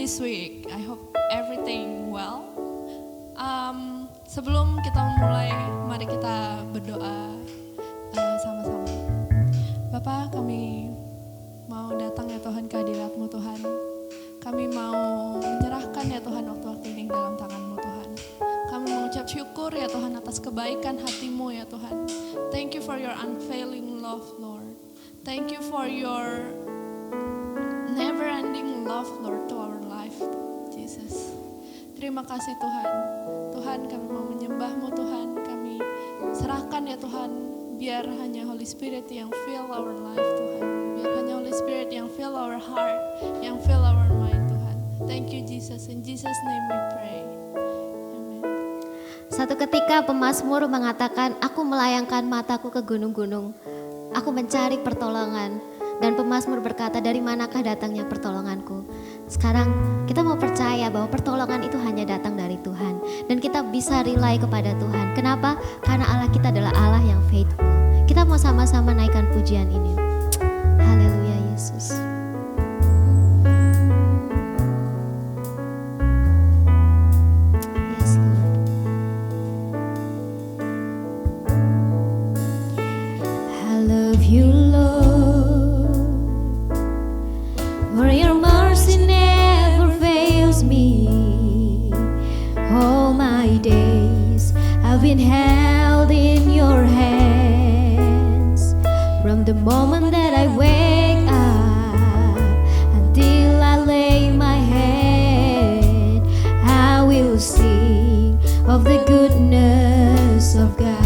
this week? I hope everything well. Sebelum kita mulai, mari kita berdoa sama-sama. Bapa, kami mau datang ya Tuhan ke hadirat-Mu Tuhan. Kami mau menyerahkan ya Tuhan waktu-waktu ini dalam tangan-Mu Tuhan. Kami mengucap syukur ya Tuhan atas kebaikan hati-Mu ya Tuhan. Thank you for your unfailing love, Lord. Thank you for your never-ending love, Lord, to our life, Jesus. Terima kasih Tuhan. Tuhan, kami mau menyembah-Mu Tuhan. Kami serahkan ya Tuhan, biar hanya Holy Spirit yang fill our life Tuhan. Biar hanya Holy Spirit yang fill our heart, yang fill our mind Tuhan. Thank you Jesus, in Jesus name we pray. Amen. Satu ketika pemazmur mengatakan, aku melayangkan mataku ke gunung-gunung, aku mencari pertolongan. Dan pemazmur berkata, dari manakah datangnya pertolonganku? Sekarang kita mau percaya bahwa pertolongan itu hanya datang dari Tuhan. Dan kita bisa rely kepada Tuhan. Kenapa? Karena Allah kita adalah Allah yang faithful. Kita mau sama-sama naikkan pujian ini. Haleluya Yesus. Yes Lord. I love you Lord. For your mercy never fails me. All my days I've been held in your hands. From the moment that I wake up until I lay my head, I will sing of the goodness of God.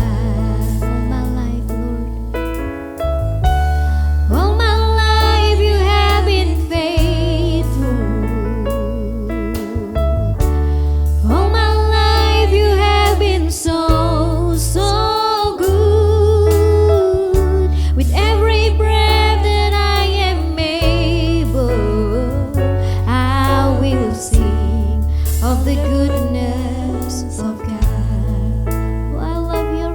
The goodness of God. Oh, I love your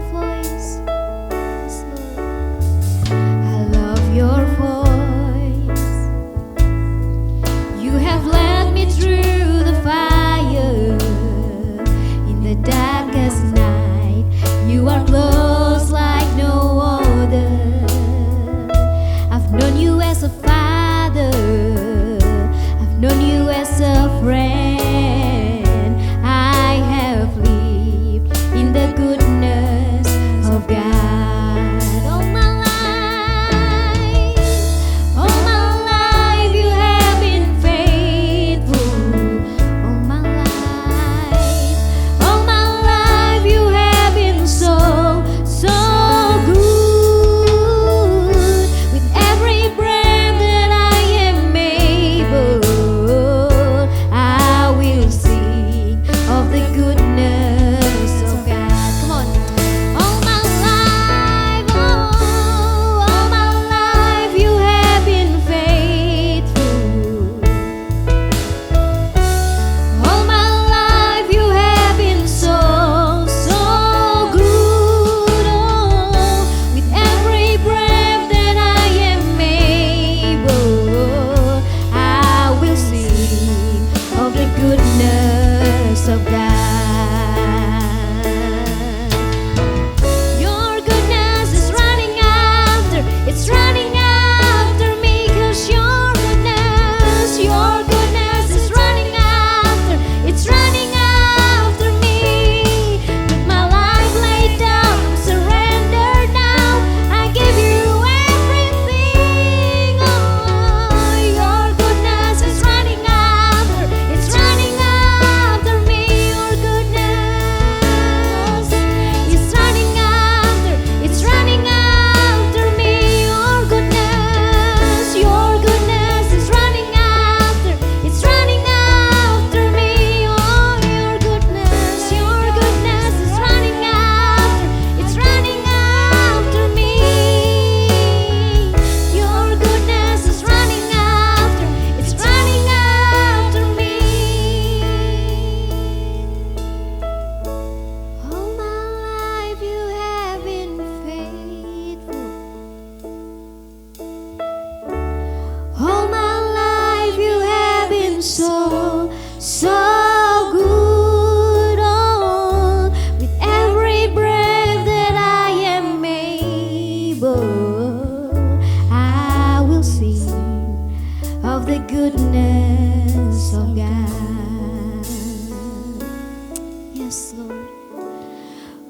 Lord.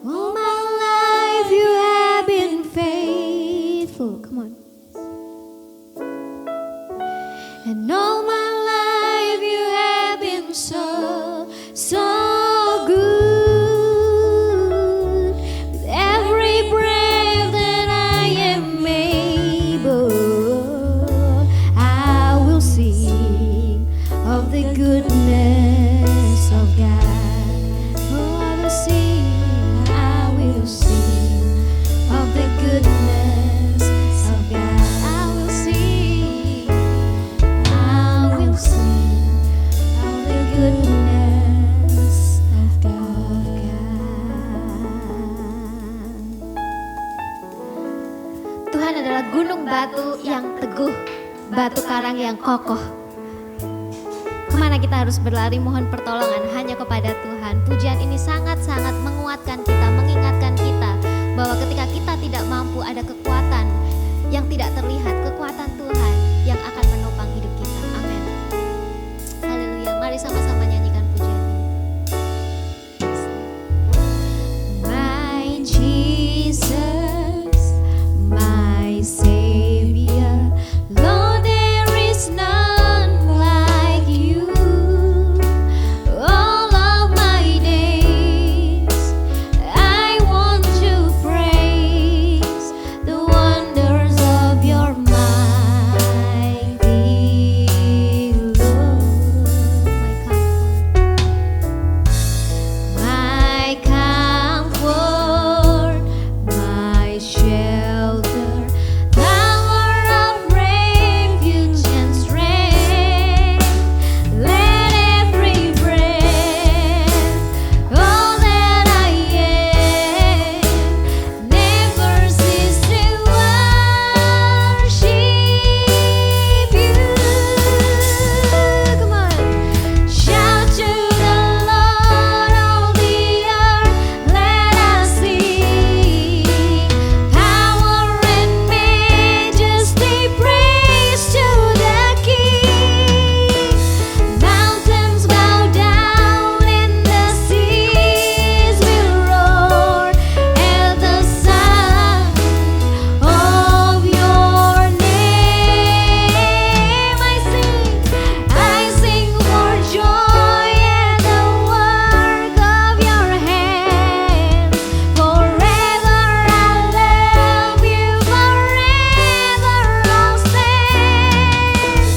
All my life you have been faithful. Come on. And all my life you have been so, so good. With every breath that I am able, I will sing of the goodness of God. Oh, I will sing of the goodness of God. I will sing of the goodness of God. Tuhan adalah gunung batu yang teguh, batu karang yang kokoh. Kemana kita harus berlari mohon pertolongan hanya kepada Tuhan. Pujian ini sangat-sangat menguatkan kita, mengingatkan kita bahwa ketika kita tidak mampu ada kekuatan yang tidak terlihat, kekuatan Tuhan yang akan menopang hidup kita. Amin. Haleluya. Mari sama-sama nyanyikan pujian ini. My Jesus, my Savior, Lord, there is none like you. All of my days, I want to praise the wonders of your mighty love. My comfort, my shelter, tower of refuge and strength. Let every breath, all that I am, never cease to worship you. Come on, shout to the Lord, all the earth, let us sing. Power and majesty, praise to the King. Mountains bow down and the seas will roar at the sound of your name. I sing for joy at the work of your hands. Forever I love you, forever I'll stand.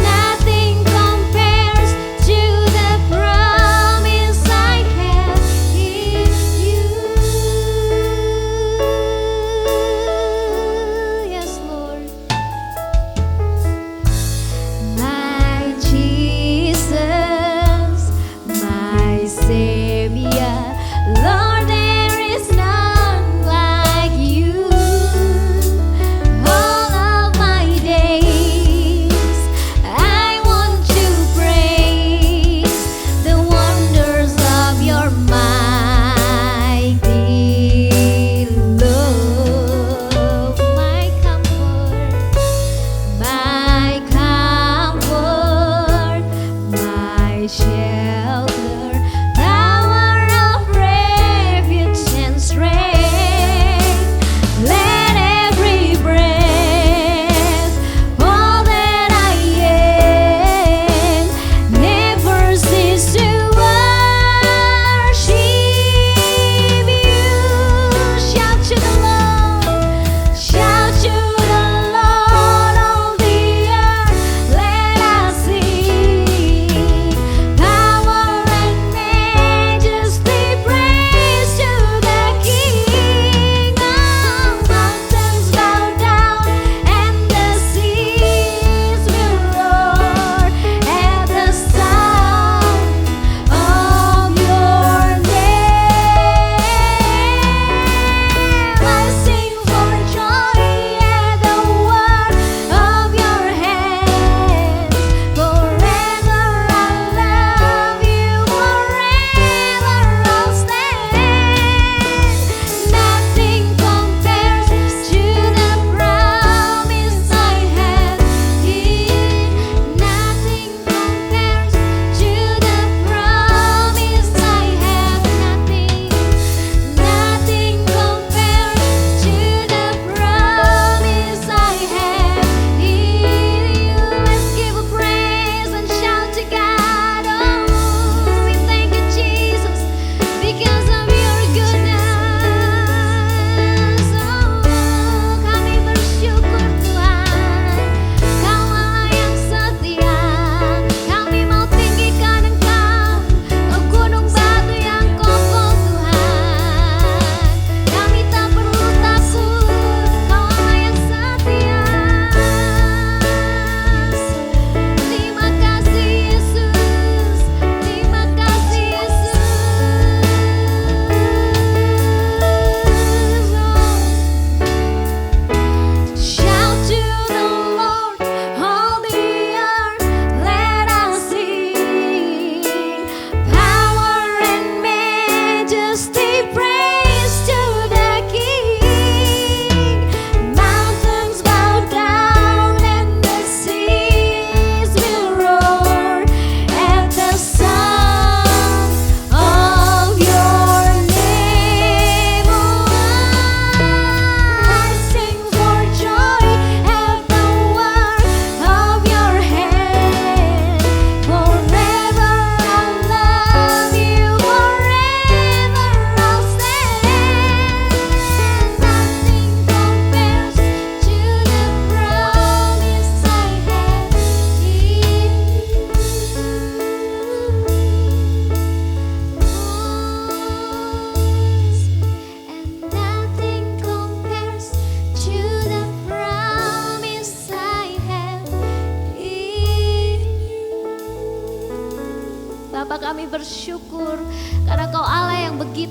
Nothing compares to the promise I have in you. Yes, Lord. My Jesus, my Savior, Lord, there is none like you. All of my days, I want to praise the wonders of your mighty love. My comfort, my shelter, tower of refuge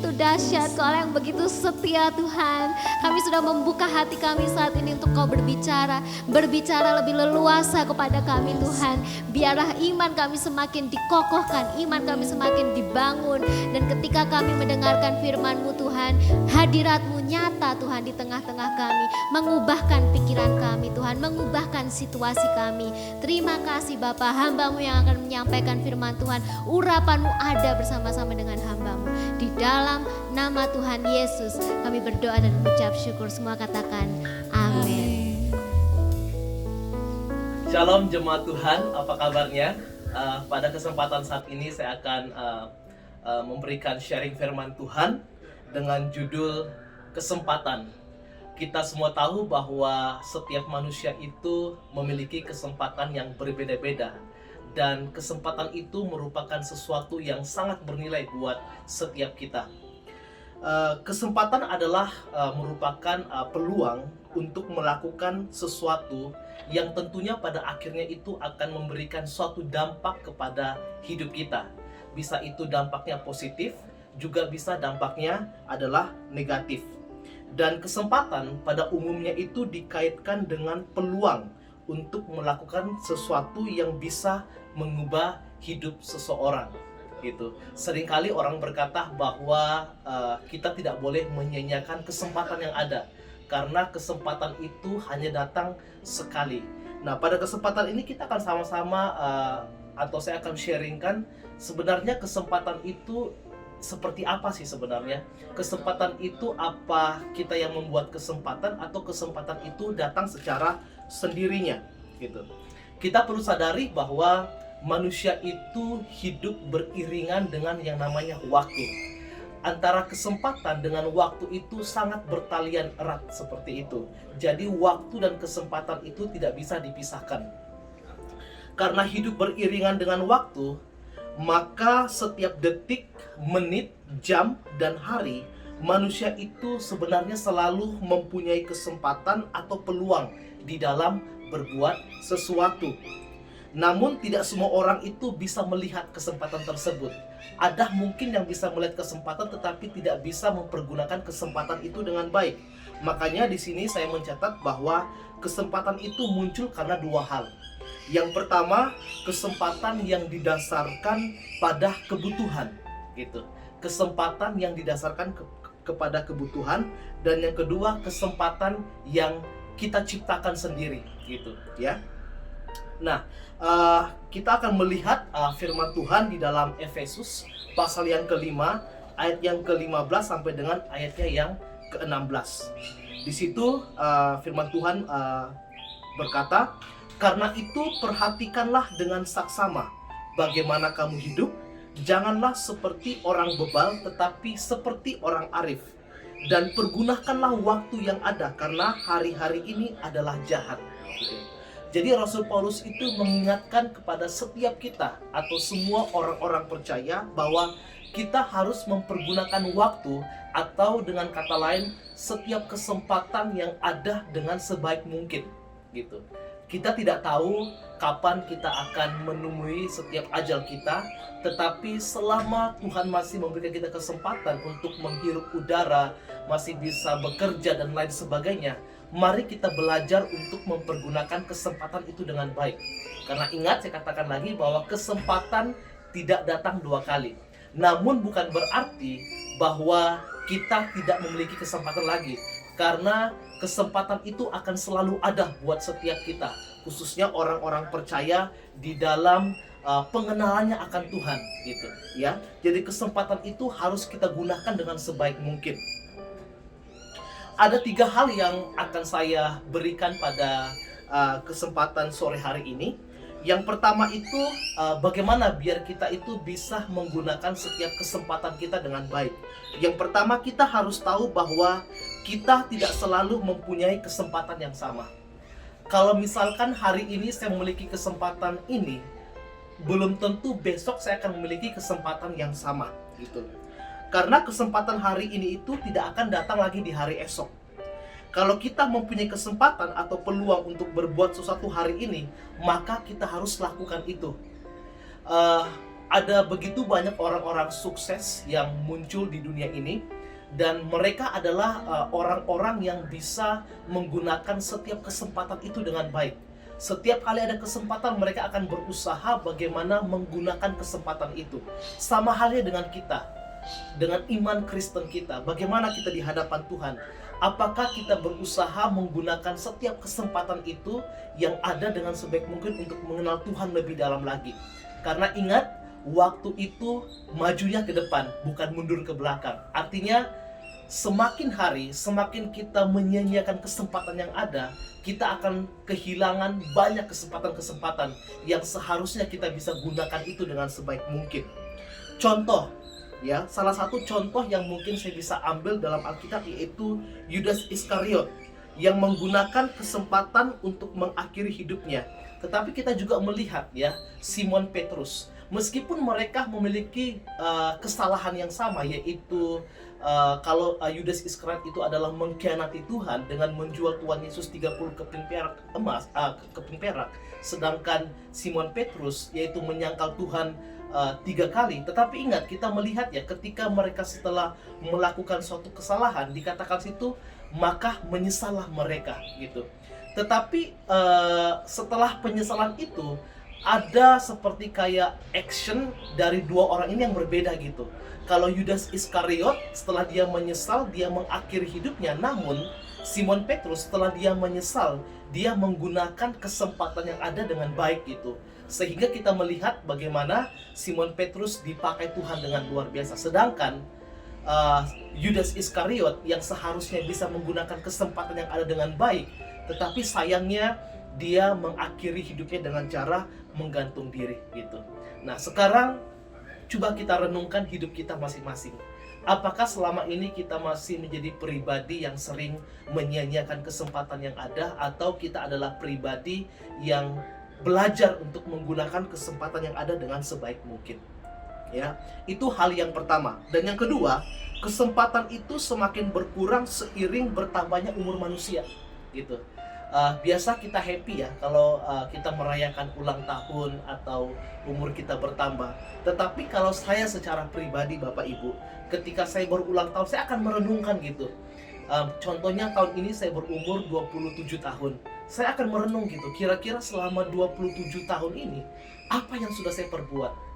begitu dahsyat, Kau Allah yang begitu setia Tuhan. Kami sudah membuka hati kami saat ini untuk Kau berbicara lebih leluasa kepada kami Tuhan. Biarlah iman kami semakin dikokohkan, iman kami semakin dibangun. Dan ketika kami mendengarkan firman-Mu Tuhan, hadirat-Mu nyata Tuhan di tengah-tengah kami, mengubahkan pikiran kami Tuhan, mengubahkan situasi kami. Terima kasih Bapa, hamba-Mu yang akan menyampaikan firman Tuhan, urapan-Mu ada bersama-sama dengan hamba-Mu. Di dalam nama Tuhan Yesus kami berdoa dan mengucap syukur. Semua katakan amin. Shalom jemaat Tuhan, apa kabarnya? Pada kesempatan saat ini saya akan memberikan sharing firman Tuhan dengan judul kesempatan. Kita semua tahu bahwa setiap manusia itu memiliki kesempatan yang berbeda-beda, dan kesempatan itu merupakan sesuatu yang sangat bernilai buat setiap kita. Kesempatan adalah merupakan peluang untuk melakukan sesuatu yang tentunya pada akhirnya itu akan memberikan suatu dampak kepada hidup kita. Bisa itu dampaknya positif, juga bisa dampaknya adalah negatif. Dan kesempatan pada umumnya itu dikaitkan dengan peluang untuk melakukan sesuatu yang bisa mengubah hidup seseorang. Gitu. Seringkali orang berkata bahwa kita tidak boleh menyanyiakan kesempatan yang ada, karena kesempatan itu hanya datang sekali. Nah, pada kesempatan ini kita akan sama-sama atau saya akan sharingkan sebenarnya kesempatan itu seperti apa sih sebenarnya. Kesempatan itu apa kita yang membuat kesempatan, atau kesempatan itu datang secara sendirinya gitu. Kita perlu sadari bahwa manusia itu hidup beriringan dengan yang namanya waktu. Antara kesempatan dengan waktu itu sangat bertalian erat seperti itu. Jadi waktu dan kesempatan itu tidak bisa dipisahkan. Karena hidup beriringan dengan waktu, maka setiap detik, menit, jam, dan hari, manusia itu sebenarnya selalu mempunyai kesempatan atau peluang di dalam berbuat sesuatu. Namun tidak semua orang itu bisa melihat kesempatan tersebut. Ada mungkin yang bisa melihat kesempatan tetapi tidak bisa mempergunakan kesempatan itu dengan baik. Makanya di sini saya mencatat bahwa kesempatan itu muncul karena dua hal. Yang pertama, kesempatan yang didasarkan pada kebutuhan, gitu. Kesempatan yang didasarkan kepada kebutuhan, dan yang kedua, kesempatan yang kita ciptakan sendiri, gitu, ya. Nah, kita akan melihat firman Tuhan di dalam Efesus pasal yang kelima, ayat yang ke-15 sampai dengan ayatnya yang ke-16. Di situ firman Tuhan berkata, "Karena itu perhatikanlah dengan saksama bagaimana kamu hidup, janganlah seperti orang bebal tetapi seperti orang arif. Dan pergunakanlah waktu yang ada, karena hari-hari ini adalah jahat." Jadi Rasul Paulus itu mengingatkan kepada setiap kita atau semua orang-orang percaya bahwa kita harus mempergunakan waktu, atau dengan kata lain, setiap kesempatan yang ada dengan sebaik mungkin, gitu. Kita tidak tahu kapan kita akan menemui setiap ajal kita, tetapi selama Tuhan masih memberikan kita kesempatan untuk menghirup udara, masih bisa bekerja dan lain sebagainya, mari kita belajar untuk mempergunakan kesempatan itu dengan baik. Karena ingat, saya katakan lagi bahwa kesempatan tidak datang dua kali. Namun bukan berarti bahwa kita tidak memiliki kesempatan lagi. Karena kesempatan itu akan selalu ada buat setiap kita, khususnya orang-orang percaya di dalam pengenalannya akan Tuhan, gitu ya. Jadi kesempatan itu harus kita gunakan dengan sebaik mungkin. Ada 3 hal yang akan saya berikan pada kesempatan sore hari ini. Yang pertama itu bagaimana biar kita itu bisa menggunakan setiap kesempatan kita dengan baik. Yang pertama, kita harus tahu bahwa kita tidak selalu mempunyai kesempatan yang sama. Kalau misalkan hari ini saya memiliki kesempatan ini, belum tentu besok saya akan memiliki kesempatan yang sama, gitu. Karena kesempatan hari ini itu tidak akan datang lagi di hari esok. Kalau kita mempunyai kesempatan atau peluang untuk berbuat sesuatu hari ini, maka kita harus lakukan itu. ada begitu banyak orang-orang sukses yang muncul di dunia ini, dan mereka adalah orang-orang yang bisa menggunakan setiap kesempatan itu dengan baik. Setiap kali ada kesempatan, mereka akan berusaha bagaimana menggunakan kesempatan itu. Sama halnya dengan kita, dengan iman Kristen kita, bagaimana kita di hadapan Tuhan. Apakah kita berusaha menggunakan setiap kesempatan itu yang ada dengan sebaik mungkin untuk mengenal Tuhan lebih dalam lagi. Karena ingat, waktu itu majunya ke depan, bukan mundur ke belakang. Artinya, semakin hari, semakin kita menyia-nyiakan kesempatan yang ada, kita akan kehilangan banyak kesempatan-kesempatan yang seharusnya kita bisa gunakan itu dengan sebaik mungkin. Contoh, ya, salah satu contoh yang mungkin saya bisa ambil dalam Alkitab yaitu Yudas Iskariot yang menggunakan kesempatan untuk mengakhiri hidupnya. Tetapi kita juga melihat, ya, Simon Petrus. Meskipun mereka memiliki kesalahan yang sama, yaitu kalau Yudas Iskariot itu adalah mengkhianati Tuhan dengan menjual Tuhan Yesus 30 keping perak, sedangkan Simon Petrus yaitu menyangkal Tuhan 3 kali. Tetapi ingat, kita melihat, ya, ketika mereka setelah melakukan suatu kesalahan, dikatakan situ, maka menyesallah mereka, gitu. Tetapi setelah penyesalan itu, ada seperti kayak action dari dua orang ini yang berbeda, gitu. Kalau Yudas Iskariot, setelah dia menyesal, dia mengakhiri hidupnya. Namun Simon Petrus, setelah dia menyesal, dia menggunakan kesempatan yang ada dengan baik, gitu. Sehingga kita melihat bagaimana Simon Petrus dipakai Tuhan dengan luar biasa. Sedangkan Yudas Iskariot yang seharusnya bisa menggunakan kesempatan yang ada dengan baik, tetapi sayangnya dia mengakhiri hidupnya dengan cara menggantung diri, gitu. Nah, sekarang coba kita renungkan hidup kita masing-masing. Apakah selama ini kita masih menjadi pribadi yang sering menyia-nyiakan kesempatan yang ada, atau kita adalah pribadi yang belajar untuk menggunakan kesempatan yang ada dengan sebaik mungkin? Ya, itu hal yang pertama. Dan yang kedua, kesempatan itu semakin berkurang seiring bertambahnya umur manusia, gitu. Biasa kita happy, ya, kalau kita merayakan ulang tahun atau umur kita bertambah. Tetapi kalau saya secara pribadi, Bapak Ibu, ketika saya berulang tahun, saya akan merenungkan, gitu. Contohnya tahun ini saya berumur 27 tahun. Saya akan merenung, gitu, kira-kira selama 27 tahun ini apa yang sudah saya perbuat?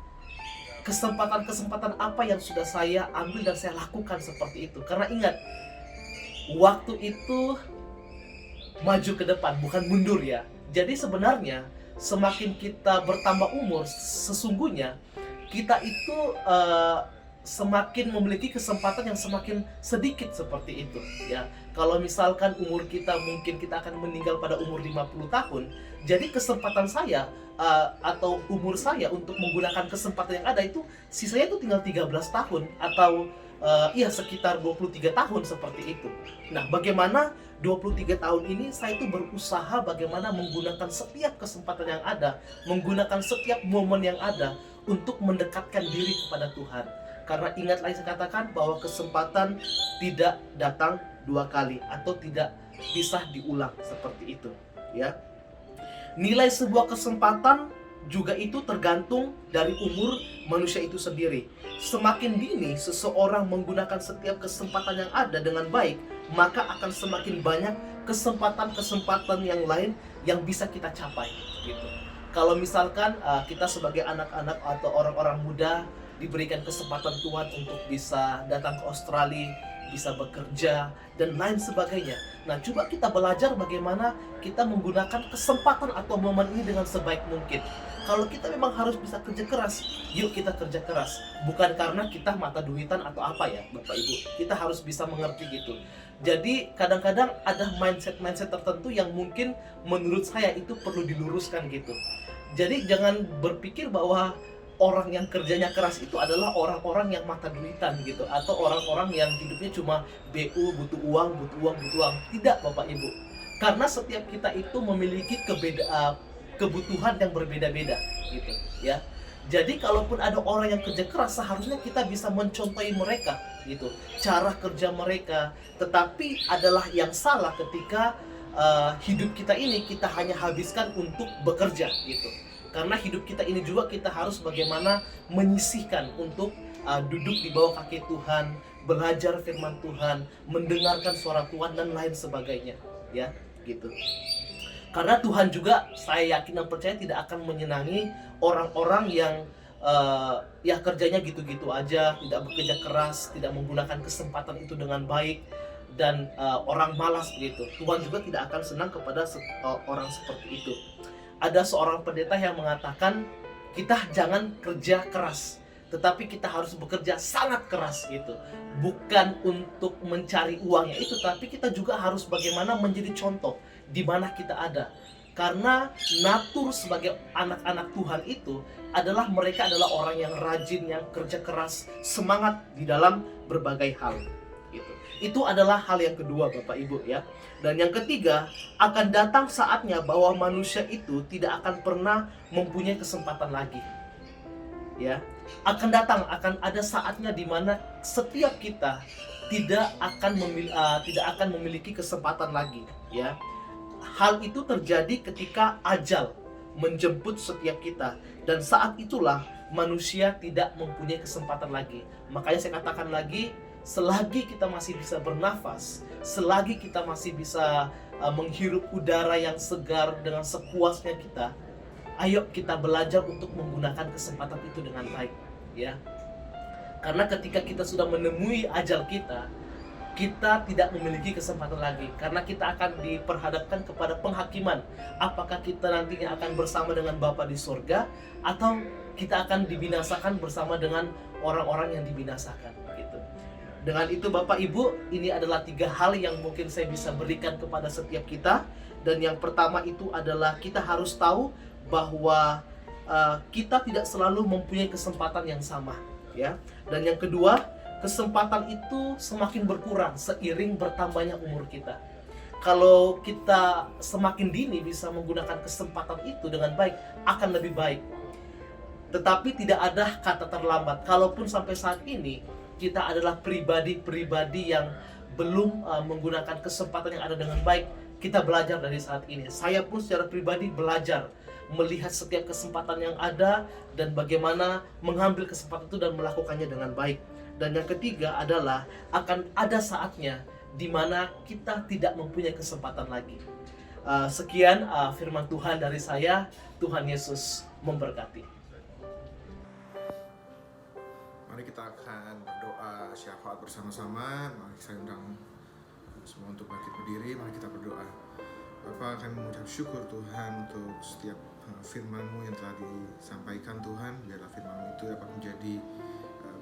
Kesempatan-kesempatan apa yang sudah saya ambil dan saya lakukan seperti itu? Karena ingat, waktu itu maju ke depan, bukan mundur, ya. Jadi sebenarnya semakin kita bertambah umur, sesungguhnya kita itu semakin memiliki kesempatan yang semakin sedikit seperti itu, ya. Kalau misalkan umur kita, mungkin kita akan meninggal pada umur 50 tahun. Jadi kesempatan saya atau umur saya untuk menggunakan kesempatan yang ada itu, sisanya itu tinggal 13 tahun atau sekitar 23 tahun seperti itu. Nah, bagaimana 23 tahun ini saya itu berusaha bagaimana menggunakan setiap kesempatan yang ada, menggunakan setiap momen yang ada untuk mendekatkan diri kepada Tuhan. Karena ingatlah yang saya katakan bahwa kesempatan tidak datang 2 kali atau tidak bisa diulang seperti itu, ya. Nilai sebuah kesempatan juga itu tergantung dari umur manusia itu sendiri. Semakin dini seseorang menggunakan setiap kesempatan yang ada dengan baik, maka akan semakin banyak kesempatan-kesempatan yang lain yang bisa kita capai, gitu. Kalau misalkan kita sebagai anak-anak atau orang-orang muda diberikan kesempatan Tuhan untuk bisa datang ke Australia, bisa bekerja, dan lain sebagainya. Nah, coba kita belajar bagaimana kita menggunakan kesempatan atau momen ini dengan sebaik mungkin. Kalau kita memang harus bisa kerja keras, yuk kita kerja keras. Bukan karena kita mata duitan atau apa, ya, Bapak Ibu. Kita harus bisa mengerti, gitu. Jadi, kadang-kadang ada mindset-mindset tertentu yang mungkin menurut saya itu perlu diluruskan, gitu. Jadi, jangan berpikir bahwa orang yang kerjanya keras itu adalah orang-orang yang mata duitan, gitu, atau orang-orang yang hidupnya cuma BU, butuh uang. Tidak, Bapak Ibu. Karena setiap kita itu memiliki kebutuhan yang berbeda-beda, gitu, ya. Jadi kalaupun ada orang yang kerja keras, seharusnya kita bisa mencontohi mereka, gitu, cara kerja mereka. Tetapi adalah yang salah ketika hidup kita ini kita hanya habiskan untuk bekerja, gitu. Karena hidup kita ini juga kita harus bagaimana menyisihkan untuk duduk di bawah kaki Tuhan, belajar firman Tuhan, mendengarkan suara Tuhan dan lain sebagainya, ya, gitu. Karena Tuhan juga, saya yakin dan percaya, tidak akan menyenangi orang-orang yang ya kerjanya gitu-gitu aja, tidak bekerja keras, tidak menggunakan kesempatan itu dengan baik, dan orang malas begitu. Tuhan juga tidak akan senang kepada orang seperti itu. Ada seorang pendeta yang mengatakan, kita jangan kerja keras, tetapi kita harus bekerja sangat keras gitu. Bukan untuk mencari uangnya itu, tapi kita juga harus bagaimana menjadi contoh di mana kita ada. Karena natur sebagai anak-anak Tuhan itu adalah mereka adalah orang yang rajin, yang kerja keras, semangat di dalam berbagai hal. Gitu. Itu adalah hal yang kedua, Bapak Ibu, ya. Dan yang ketiga, akan datang saatnya bahwa manusia itu tidak akan pernah mempunyai kesempatan lagi. Ya, akan ada saatnya di mana setiap kita tidak akan memiliki kesempatan lagi, ya. Hal itu terjadi ketika ajal menjemput setiap kita, dan saat itulah manusia tidak mempunyai kesempatan lagi. Makanya saya katakan lagi, selagi kita masih bisa bernafas, selagi kita masih bisa menghirup udara yang segar dengan sepuasnya kita, ayo kita belajar untuk menggunakan kesempatan itu dengan baik, ya. Karena ketika kita sudah menemui ajal kita tidak memiliki kesempatan lagi, karena kita akan diperhadapkan kepada penghakiman. Apakah kita nantinya akan bersama dengan Bapa di surga, atau kita akan dibinasakan bersama dengan orang-orang yang dibinasakan, gitu. Dengan itu Bapak Ibu, ini adalah 3 hal yang mungkin saya bisa berikan kepada setiap kita. Dan yang pertama itu adalah kita harus tahu bahwa kita tidak selalu mempunyai kesempatan yang sama, ya. Dan yang kedua, kesempatan itu semakin berkurang seiring bertambahnya umur kita. Kalau kita semakin dini bisa menggunakan kesempatan itu dengan baik, akan lebih baik. Tetapi tidak ada kata terlambat. Kalaupun sampai saat ini kita adalah pribadi-pribadi yang belum menggunakan kesempatan yang ada dengan baik, kita belajar dari saat ini. Saya pun secara pribadi belajar melihat setiap kesempatan yang ada dan bagaimana mengambil kesempatan itu dan melakukannya dengan baik. Dan yang ketiga adalah akan ada saatnya di mana kita tidak mempunyai kesempatan lagi. Sekian firman Tuhan dari saya. Tuhan Yesus memberkati. Mari kita akan berdoa syafaat bersama-sama. Mari saya undang semua untuk bangkit berdiri. Mari kita berdoa. Bapa, kami mengucap syukur Tuhan untuk setiap firman-Mu yang telah disampaikan Tuhan. Biarlah firman-Mu itu dapat menjadi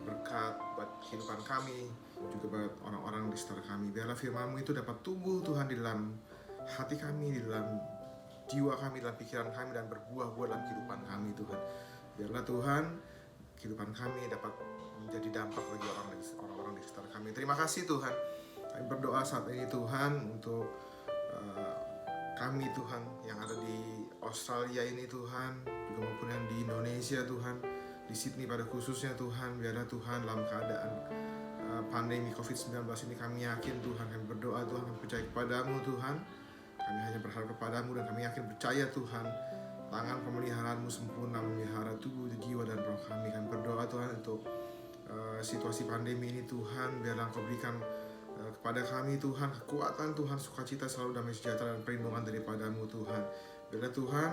berkat buat kehidupan kami, juga buat orang-orang di sekitar kami. Biarlah firman-Mu itu dapat tumbuh Tuhan di dalam hati kami, di dalam jiwa kami, dalam pikiran kami, dan berbuah-buah dalam kehidupan kami Tuhan. Biarlah Tuhan kehidupan kami dapat menjadi dampak bagi orang-orang di sekitar kami. Terima kasih Tuhan. Kami berdoa saat ini Tuhan untuk kami Tuhan yang ada di Australia ini Tuhan, juga maupun yang di Indonesia Tuhan, di Sydney pada khususnya Tuhan. Biarlah Tuhan dalam keadaan pandemi COVID-19 ini kami yakin Tuhan, kami berdoa Tuhan, kami percaya kepadamu Tuhan. Kami hanya berharap kepadamu dan kami yakin percaya Tuhan, tangan pemeliharaanmu sempurna memelihara tubuh, jiwa dan roh kami. Kami berdoa Tuhan untuk situasi pandemi ini Tuhan, biarlah Engkau berikan kepada kami Tuhan kekuatan Tuhan, sukacita selalu, damai sejahtera dan perlindungan daripadamu Tuhan. Biarlah Tuhan,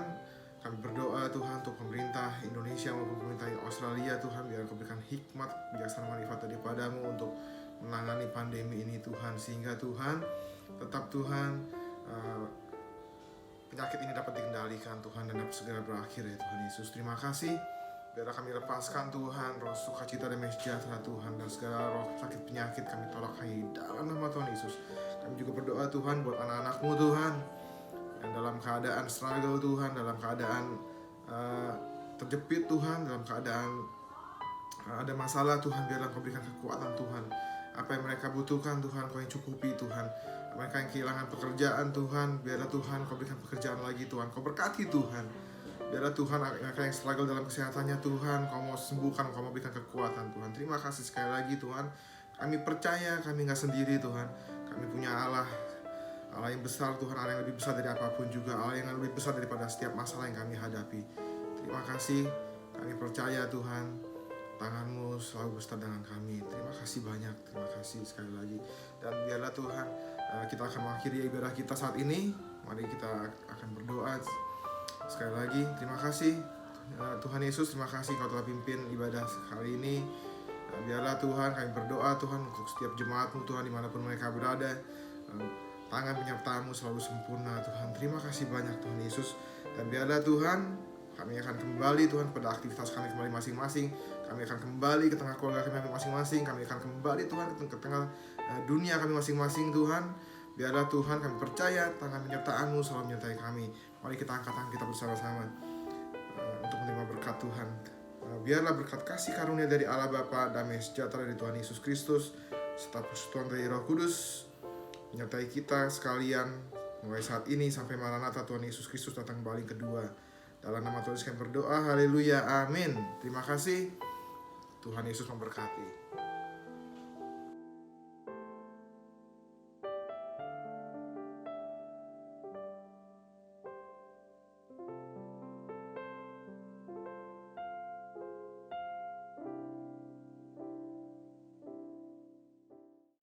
kami berdoa Tuhan untuk pemerintah Indonesia maupun pemerintah Australia Tuhan, biar Engkau berikan hikmat, bijaksana, manfaat daripadamu untuk menangani pandemi ini Tuhan, sehingga Tuhan tetap Tuhan penyakit ini dapat dikendalikan Tuhan dan dapat segera berakhir ya Tuhan Yesus. Terima kasih. Biarlah kami lepaskan Tuhan roh sukacita dan sejahtera Tuhan, dan segala roh sakit penyakit kami tolak hanya dalam nama Tuhan Yesus. Kami juga berdoa Tuhan buat anak-anak-Mu Tuhan yang dalam keadaan struggle Tuhan, dalam keadaan terjepit Tuhan, dalam keadaan ada masalah Tuhan. Biarlah Kau berikan kekuatan Tuhan. Apa yang mereka butuhkan Tuhan, Kau yang cukupi Tuhan. Mereka yang kehilangan pekerjaan Tuhan, biarlah Tuhan Kau berikan pekerjaan lagi Tuhan. Kau berkati Tuhan. Biarlah Tuhan mereka yang struggle dalam kesehatannya Tuhan, Kau mau sembuhkan, Kau mau berikan kekuatan Tuhan. Terima kasih sekali lagi Tuhan. Kami percaya kami gak sendiri Tuhan. Kami punya Allah yang besar Tuhan, Allah yang lebih besar dari apapun juga, Allah yang lebih besar daripada setiap masalah yang kami hadapi. Terima kasih, kami percaya Tuhan, tangan-Mu selalu beserta dengan kami. Terima kasih banyak, terima kasih sekali lagi. Dan biarlah Tuhan, kita akan mengakhiri ibadah kita saat ini. Mari kita akan berdoa sekali lagi. Terima kasih Tuhan Yesus, terima kasih Kau telah pimpin ibadah kali ini. Biarlah Tuhan kami berdoa Tuhan untuk setiap jemaat-Mu Tuhan dimanapun mereka berada. Tangan penyertaan-Mu selalu sempurna Tuhan. Terima kasih banyak Tuhan Yesus. Dan biarlah Tuhan kami akan kembali Tuhan pada aktivitas kami kembali masing-masing. Kami akan kembali ke tengah keluarga kami masing-masing. Kami akan kembali Tuhan ke tengah dunia kami masing-masing Tuhan. Biarlah Tuhan kami percaya tangan penyertaan-Mu selalu menyertai kami. Mari kita angkat tangan kita bersama-sama untuk menerima berkat Tuhan. Biarlah berkat kasih karunia dari Allah Bapa, damai sejahtera dari Tuhan Yesus Kristus, serta persekutuan dari Roh Kudus menyertai kita sekalian mulai saat ini sampai Maranatha Tuhan Yesus Kristus datang kembali kedua. Dalam nama Tuhan Yesus kami berdoa, haleluya, amin. Terima kasih, Tuhan Yesus memberkati.